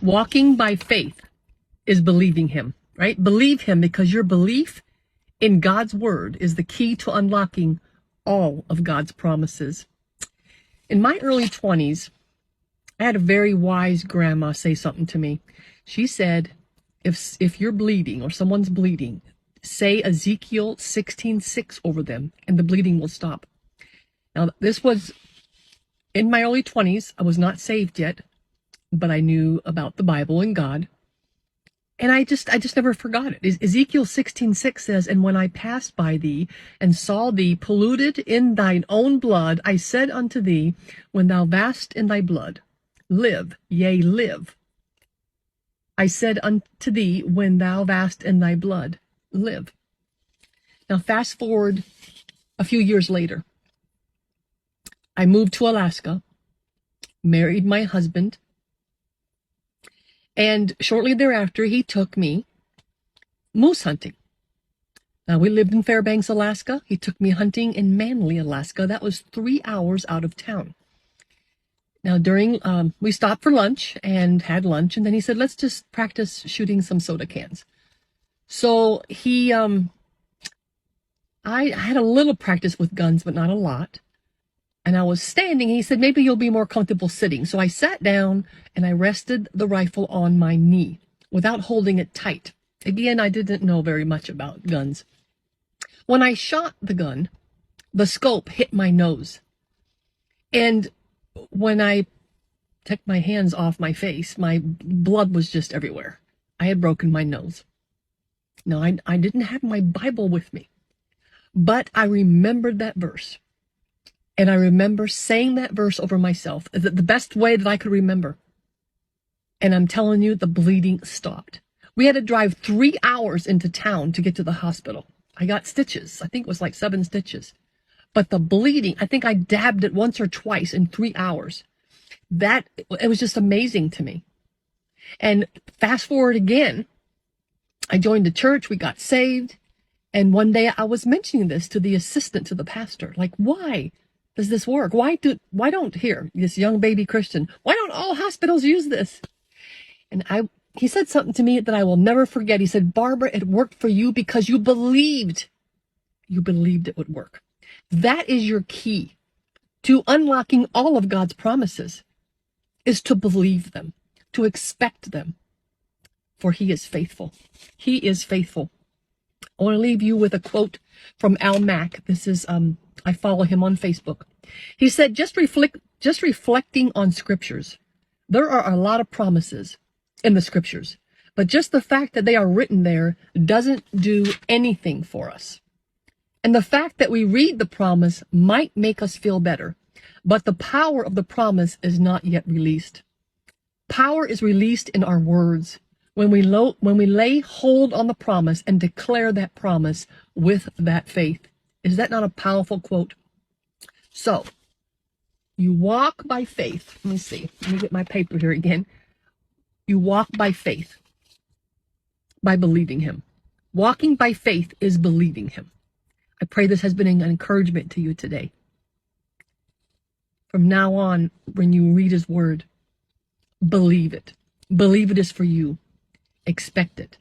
Walking by faith is believing him, right? Believe him because your belief in God's word is the key to unlocking all of God's promises. In my early 20s, I had a very wise grandma say something to me. She said, if you're bleeding or someone's bleeding, say Ezekiel 16:6 over them and the bleeding will stop. Now, this was in my early 20s. I was not saved yet, but I knew about the Bible and God. And I just never forgot it. Ezekiel 16:6 says, "And when I passed by thee and saw thee polluted in thine own blood, I said unto thee, when thou wast in thy blood, live, yea, live. I said unto thee, when thou wast in thy blood, live." Now, fast forward a few years later. I moved to Alaska, married my husband, and shortly thereafter, he took me moose hunting. Now, we lived in Fairbanks, Alaska. He took me hunting in Manly, Alaska. That was 3 hours out of town. Now, we stopped for lunch and had lunch, and then he said, let's just practice shooting some soda cans. So I had a little practice with guns, but not a lot. And I was standing, and he said, maybe you'll be more comfortable sitting. So I sat down and I rested the rifle on my knee without holding it tight. Again, I didn't know very much about guns. When I shot the gun, the scope hit my nose. And when I took my hands off my face, my blood was just everywhere. I had broken my nose. Now, I didn't have my Bible with me, but I remembered that verse. And I remember saying that verse over myself, the best way that I could remember. And I'm telling you, the bleeding stopped. We had to drive 3 hours into town to get to the hospital. I got stitches. I think it was like 7 stitches. But the bleeding, I think I dabbed it once or twice in 3 hours. It was just amazing to me. And fast forward again, I joined the church, we got saved. And one day I was mentioning this to the assistant to the pastor. Like, why does this work? Why don't this young baby Christian, why don't all hospitals use this? And he said something to me that I will never forget. He said, Barbara, it worked for you because you believed it would work. That is your key to unlocking all of God's promises, is to believe them, to expect them, for he is faithful. He is faithful. I want to leave you with a quote from Al Mack. This is, I follow him on Facebook. He said, just reflecting on scriptures, there are a lot of promises in the scriptures, but just the fact that they are written there doesn't do anything for us. And the fact that we read the promise might make us feel better, but the power of the promise is not yet released. Power is released in our words when we lay hold on the promise and declare that promise with that faith. Is that not a powerful quote? So, you walk by faith. Let me see. Let me get my paper here again. You walk by faith, by believing him. Walking by faith is believing him. I pray this has been an encouragement to you today. From now on, when you read his word, believe it. Believe it is for you. Expect it.